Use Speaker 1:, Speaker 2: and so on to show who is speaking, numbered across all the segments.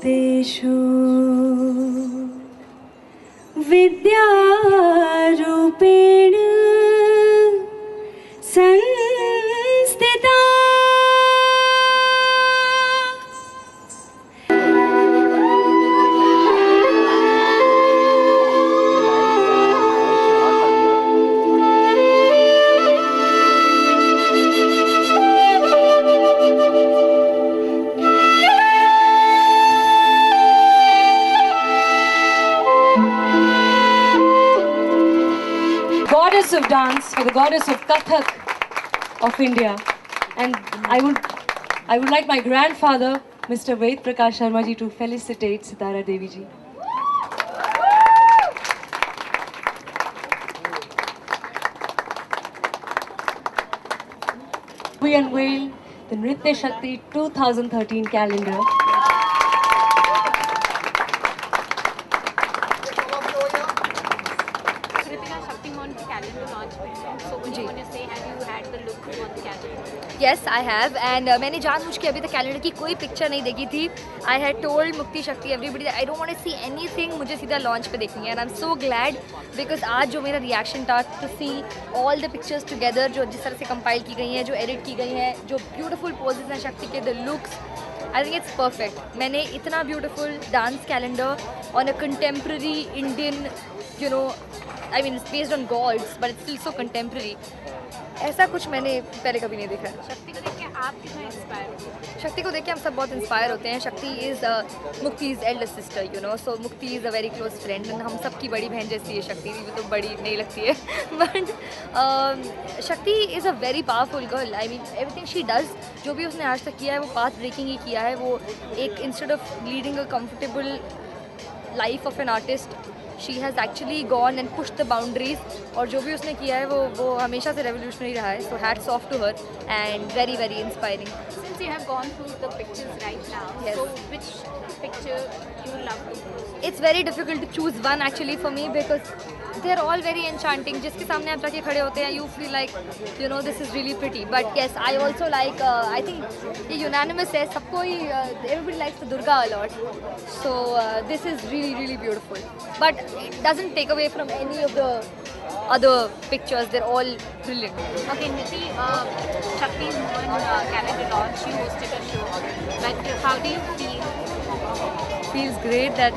Speaker 1: तेषु विद्यारूपेण संस्थिता। Goddess of dance, or the goddess of Kathak of India, and I would like my grandfather, Mr. Ved Prakash Sharma ji, to felicitate Sitara Devi ji. We unveil the Nritya Shakti 2013 calendar.
Speaker 2: Yes, I have, and मैंने जानबूझ के अभी तक calendar की कोई picture नहीं देखी थी. I had told मुक्ति शक्ति everybody that I don't want to see anything. मुझे सीधा लॉन्च पे देखनी है, and I'm so glad because आज जो मेरा रिएक्शन था to see all the pictures together, जो जिस तरह से कंपाइल की गई हैं, जो एडिट की गई हैं, जो ब्यूटीफुल पोजेस हैं शक्ति के, the looks, I think it's perfect. मैंने इतना beautiful dance calendar on a contemporary Indian, you know, I mean it's based on gods but it's still so contemporary. ऐसा कुछ मैंने पहले कभी नहीं देखा.
Speaker 3: शक्ति को देख के आप कितना इंस्पायर हो?
Speaker 2: शक्ति को देख के हम सब बहुत इंस्पायर होते हैं. Shakti is Mukti's elder sister, you know, so Mukti is a very close friend and हम सब की बड़ी बहन जैसी है शक्ति. वो तो बड़ी नहीं लगती है बट शक्ति is a very powerful girl. I mean everything she does, जो भी उसने आज तक किया है वो पाथ ब्रेकिंग ही किया है. वो एक instead of leading a comfortable life of an artist, she has actually gone and push the boundaries. और जो भी उसने किया है वो हमेशा से रेवोल्यूशनरी रहा है. So hats off to her and very very inspiring.
Speaker 3: Since you have gone through the pictures right now,
Speaker 2: Yes.
Speaker 3: so which picture you love the most?
Speaker 2: It's very difficult to choose one actually for me because they're all very enchanting. जिसके सामने आप जाके खड़े होते हैं, you feel like, you know, this is really pretty. But yes, I also like, I think ये unanimous है, सबको ही, everybody likes the Durga a lot. So this is really really beautiful. But it doesn't take away from any of the other pictures. They're all brilliant.
Speaker 3: Okay, Niti, Shakti's one calendar launch, you hosted a show, but how do you feel?
Speaker 1: Feels great that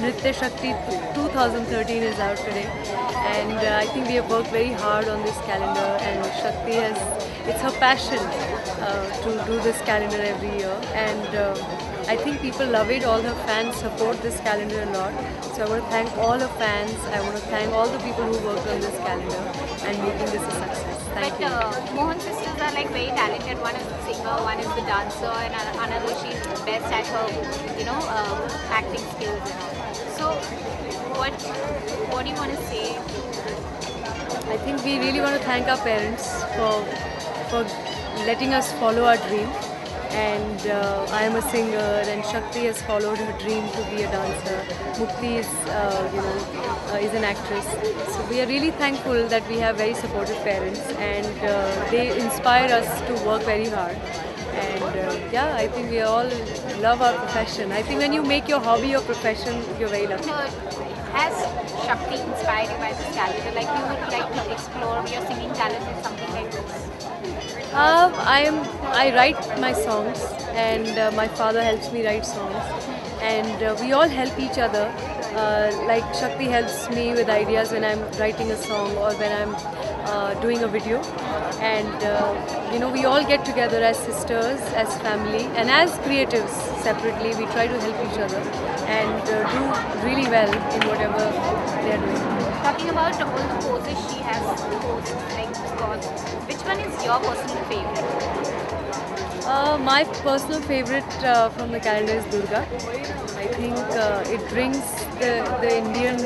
Speaker 1: Nritya Shakti 2013 is out today, and I think we have worked very hard on this calendar, and Shakti it's her passion to do this calendar every year, and I think people love it. All her fans support this calendar a lot, so I want to thank all her fans. I want to thank all the people who worked on this calendar and making this a success. Thank you.
Speaker 3: Mohan sisters are like very talented. One is the singer, one is the dancer, and another she's best at her, you know, acting skills and all. So, what do you want to say?
Speaker 1: I think we really want to thank our parents for letting us follow our dream. And I am a singer, and Shakti has followed her dream to be a dancer. Mukti is, is an actress. So we are really thankful that we have very supportive parents, and they inspire us to work very hard. And yeah, I think we all love our profession. I think when you make your hobby your profession, you're very lucky.
Speaker 3: Has Shakti inspired you by this calendar? Like you would like to explore your singing talent in something like this?
Speaker 1: I write my songs, and my father helps me write songs, and we all help each other. Like Shakti helps me with ideas when I'm writing a song or when I'm doing a video, and we all get together as sisters, as family, and as creatives separately. We try to help each other and do really well in whatever they are doing.
Speaker 3: Talking about all the poses she has posed, like God, which one is your personal favorite?
Speaker 1: My personal favorite from the calendar is Durga. I think it brings the Indian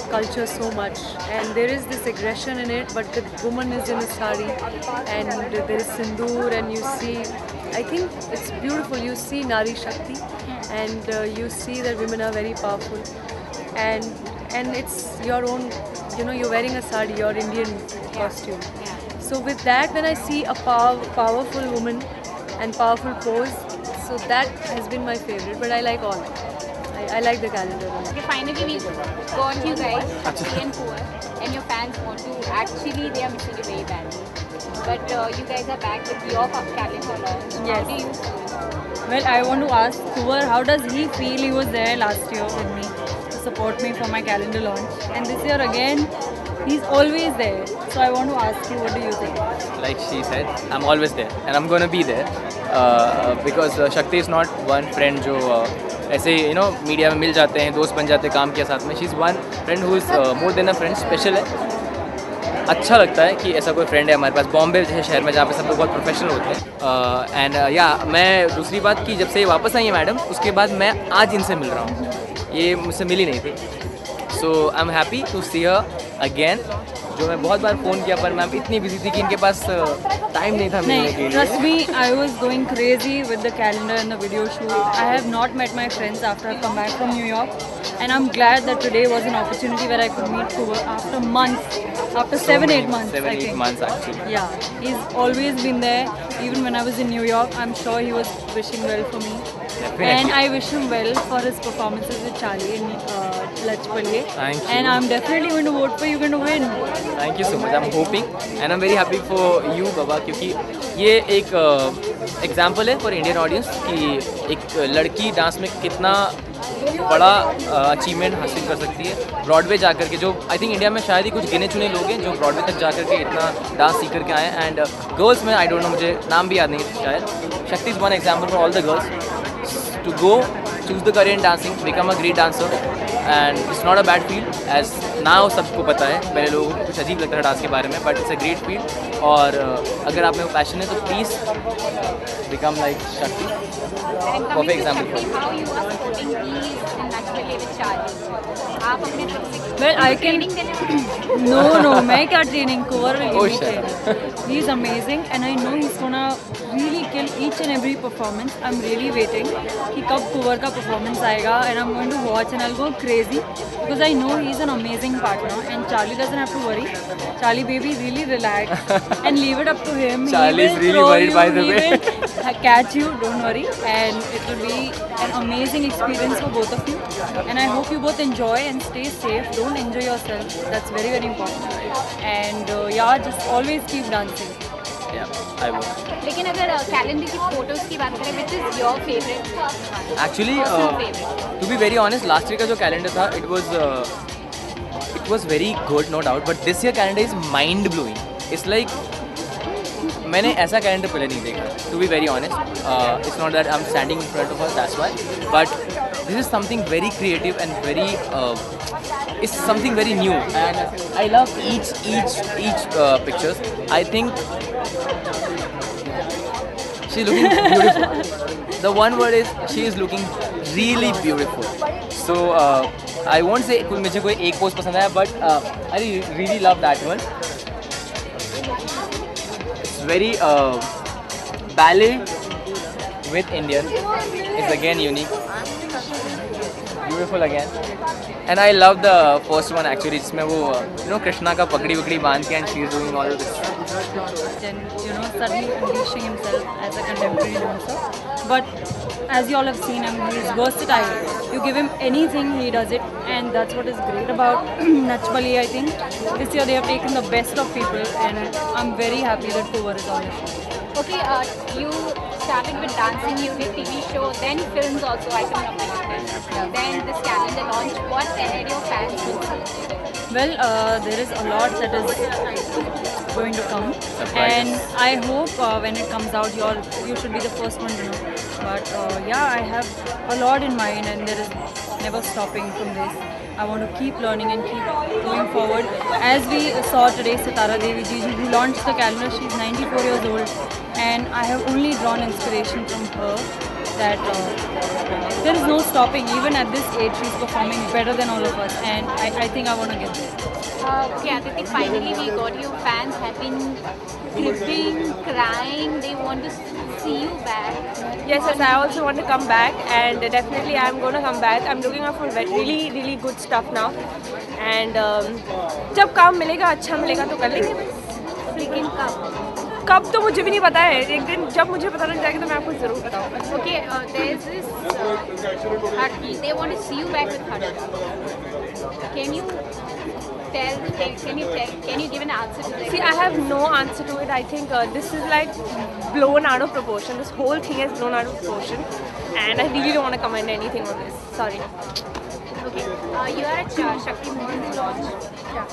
Speaker 1: culture so much, and there is this aggression in it, but the woman is in a sari, and there is sindoor, and you see, I think it's beautiful. You see Nari Shakti, and you see that women are very powerful, and it's your own, you're wearing a sari, your Indian costume. So with that, when I see a powerful woman and powerful pose, So that has been my favorite, but I like all. I like the calendar.
Speaker 3: Okay, finally we got you guys, Shakti and Poor, and your fans want to actually, they are missing you very badly. But you guys are back with your calendar launch.
Speaker 4: Yes.
Speaker 3: How do you feel?
Speaker 4: Well, I want to ask Kuvar, how does he feel? He was there last year with me to support me for my calendar launch. And this year again, he's always there. So I want to ask you, what do you think?
Speaker 5: Like she said, I'm always there and I'm gonna be there because Shakti is not one friend जो ऐसे media में मिल जाते हैं, दोस्त बन जाते हैं, काम किया साथ में. She is one friend who is more than a friend, special है. अच्छा लगता है कि ऐसा कोई फ्रेंड है हमारे पास बॉम्बे जैसे शहर में जहाँ पे सब लोग बहुत प्रोफेशनल होते हैं. एंड या मैं दूसरी बात कि जब से ये वापस आई है मैडम, उसके बाद मैं आज इनसे मिल रहा हूँ. ये मुझसे मिली नहीं थी. So I am happy to see her again. जो मैं बहुत बार फ़ोन किया पर मैम इतनी बिजी थी कि इनके पास टाइम नहीं था मिलने के
Speaker 4: No,
Speaker 5: लिए.
Speaker 4: trust me, I was going crazy with the calendar and the video shoot. I have not met my friends after I've come back from New York. And I'm glad that today was an opportunity where I could meet Kuvar after months, after
Speaker 5: So
Speaker 4: 7-8
Speaker 5: many-
Speaker 4: months,
Speaker 5: 7-8
Speaker 4: I think.
Speaker 5: months actually.
Speaker 4: Yeah, he's always been there. Even when I was in New York, I'm sure he was wishing well for me.
Speaker 5: Definitely.
Speaker 4: And I wish him well for his performances with Charlie in Lachpaliye.
Speaker 5: Thank you.
Speaker 4: And I'm definitely going to vote for you, going to win.
Speaker 5: Thank you so much. I am hoping and I am very happy for you बाबा, क्योंकि ये एक example है for Indian audience कि एक लड़की dance में कितना बड़ा अचीवमेंट हासिल कर सकती है. ब्रॉडवे जा कर के, जो आई थिंक इंडिया में शायद ही कुछ गिने चुने लोग हैं जो ब्रॉडवे तक जा कर के इतना डांस सीख करके आए हैं. एंड गर्ल्स में आई डोंट नो, मुझे नाम भी याद नहीं है शायद. Shakti is one example for all the girls to go choose the career in dancing, become a great dancer. And it's not a bad field as now सबको पता है. पहले लोगों को कुछ अजीब लगता है डांस के बारे में, but it's a great field. और अगर आप में वो पैशन है तो प्लीज़ बिकम लाइक शक्ति.
Speaker 3: And
Speaker 5: Perfect
Speaker 3: coming to
Speaker 5: example
Speaker 3: Shakti,
Speaker 5: for
Speaker 3: how you are supporting these in Lachpaliye with Charlie? आप अपने तरफ से
Speaker 4: Well, I can.
Speaker 3: training देने वाले?
Speaker 4: No, मैं क्या training? Kuvar will give
Speaker 5: Oh,
Speaker 4: me
Speaker 5: shit.
Speaker 4: training. He's amazing and I know he's gonna really kill each and every performance. I'm really waiting कि कब Kuvar का performance आएगा and I'm going to watch and I'll go crazy because I know he's an amazing partner and Charlie doesn't have to worry. Charlie baby, really relax and leave it up to him.
Speaker 5: Charlie is
Speaker 4: He will
Speaker 5: really
Speaker 4: throw
Speaker 5: worried,
Speaker 4: you,
Speaker 5: by the
Speaker 4: he
Speaker 5: way.
Speaker 4: will catch you, don't worry, and it will be an amazing experience for both of you. And I hope you both enjoy and stay safe. Don't injure yourself. That's very, very important. And yeah, just always keep dancing.
Speaker 5: Yeah, I will.
Speaker 3: लेकिन अगर calendar की photos की बात करें, which is your favourite?
Speaker 5: Actually to be very honest, last year का जो calendar था it was very good, no doubt. But this year calendar is mind blowing. It's like मैंने ऐसा कैलेंडर पहले नहीं देखा, to be very honest. It's not that I am standing in front of us, that's why. But this is something very creative and very it's something very new and I love each pictures. I think she's looking beautiful. The one word is she is looking really beautiful. So I won't say मुझे कोई एक post पसंद आया, but I really love that one. It's very ballet with Indian. It's again unique, beautiful again. And I love the first one actually. जिसमें वो कृष्णा का पगड़ी वगड़ी बांध के and she is doing all this.
Speaker 4: And suddenly unleashing himself as a contemporary dancer. But as you all have seen him, he is versatile. You give him anything, he does it, and that's what is great about Lachpaliye. I think this year they have taken the best of people, and I'm very happy that Kuvar is on the show.
Speaker 3: Okay, you started with dancing, you did TV show, then films also, I can nominated. Then this calendar launch, what ahead your fans will see?
Speaker 4: Well, there is a lot that is going to come,
Speaker 5: Surprise.
Speaker 4: and I hope when it comes out, you should be the first one to know. But yeah, I have a lot in mind, and there is never stopping from this. I want to keep learning and keep going forward. As we saw today, Sitara Devi ji, who launched the calendar, she's 94 years old, and I have only drawn inspiration from her. That there is no stopping. Even at this age, she's performing better than all of us, and I think I want to get there.
Speaker 3: Okay, Aditi, finally we got you. Fans have been cribbing, crying, they want to see you back.
Speaker 6: Yes, I also want to come back, and definitely I'm going to come back. I'm looking out for really, really good stuff now. And जब काम मिलेगा, अच्छा मिलेगा तो कर लेंगे बस.
Speaker 3: लेकिन कब?
Speaker 6: कब तो मुझे भी नहीं पता है, एक दिन जब मुझे पता लग जाएगा तो मैं आपको ज़रूर बताऊँगा.
Speaker 3: Okay, there's this Harki. They want to see you back with Harki. Can you give an answer to that?
Speaker 6: See, I have no answer to it. I think this is like blown out of proportion. This whole thing is blown out of proportion, and I really don't want to comment anything on this. Sorry.
Speaker 3: Okay, you are at Shakti Mohan's launch,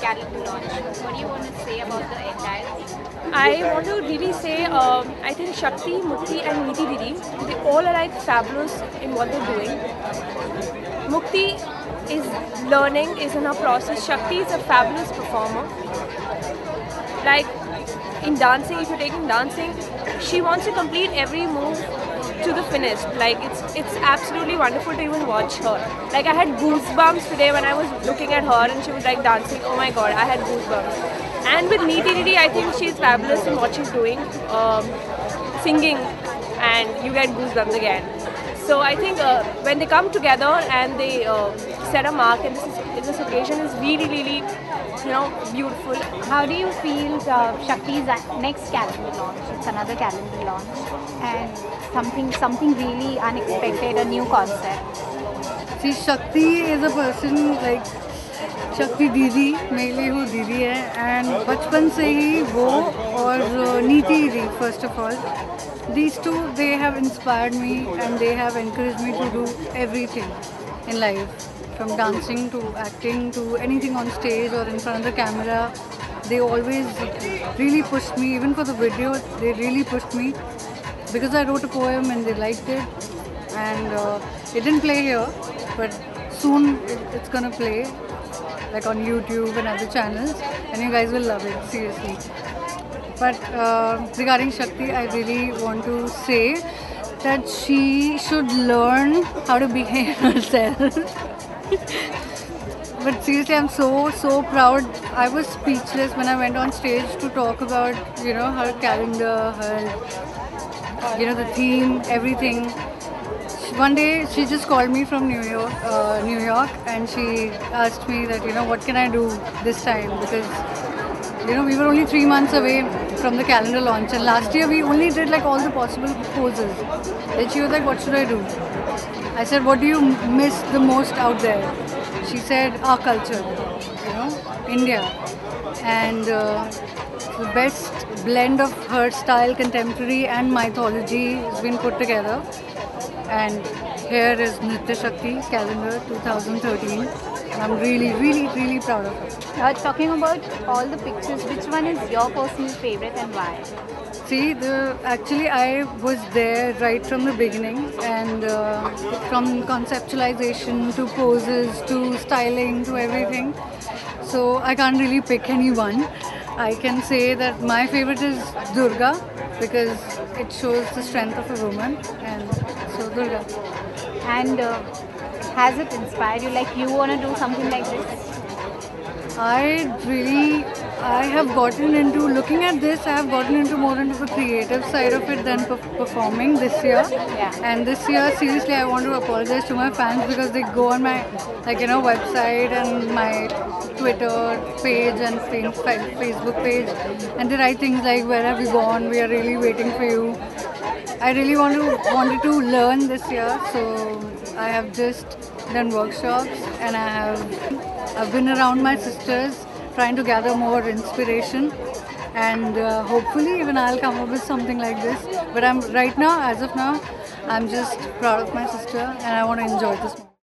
Speaker 3: calendar launch. What do you want to say about the entire thing?
Speaker 6: I want to really say, I think Shakti, Mukti and Neeti Didi, they all are like fabulous in what they're doing. Mukti is learning, is in her process. Shakti is a fabulous performer. Like in dancing, if you're taking dancing, she wants to complete every move to the finish. Like it's absolutely wonderful to even watch her. Like I had goosebumps today when I was looking at her and she was like dancing. Oh my god, I had goosebumps. And with Neeti Didi, I think she's fabulous in what she's doing, singing, and you get goosebumps again. So I think when they come together and they set a mark, and this occasion is really, really, beautiful.
Speaker 3: How do you feel Shakti's next calendar launch? It's another calendar launch, and something really unexpected, a new concept.
Speaker 1: See, Shakti is a person like Shakti Didi, मेरे लिए वो दीदी है, and बचपन से ही वो और नीति दी, first of all, these two, they have inspired me and they have encouraged me to do everything in life, from dancing to acting to anything on stage or in front of the camera. They always really pushed me, even for the video, they really pushed me because I wrote a poem and they liked it, and it didn't play here, but soon it's gonna play like on YouTube and other channels, and you guys will love it, seriously. But regarding Shakti, I really want to say that she should learn how to behave herself. But seriously, I'm so proud. I was speechless when I went on stage to talk about, her calendar, her, the theme, everything. One day she just called me from New York, and she asked me that, what can I do this time, because we were only 3 months away from the calendar launch, and last year we only did like all the possible poses. Then she was like, what should I do? I said, what do you miss the most out there? She said, our culture, India, and the best blend of her style, contemporary and mythology has been put together. And here is Nritya Shakti calendar 2013, and I'm really, really, really proud of her.
Speaker 3: Talking about all the pictures, which one is your personal favorite and why?
Speaker 1: See, actually I was there right from the beginning, and from conceptualization to poses to styling to everything. So I can't really pick any one. I can say that my favorite is Durga because it shows the strength of a woman, and so Durga.
Speaker 3: And has it inspired you? Like you want to do something like this?
Speaker 1: I have gotten into looking at this. I have gotten into more into the creative side of it than performing this year.
Speaker 3: Yeah.
Speaker 1: And this year, seriously, I want to apologize to my fans because they go on my website and my Twitter page and Facebook page, and they write things like, "Where have you gone? We are really waiting for you." I really wanted to learn this year, so I have just done workshops, and I've been around my sisters trying to gather more inspiration, and hopefully even I'll come up with something like this. But as of now, I'm just proud of my sister, and I want to enjoy this moment.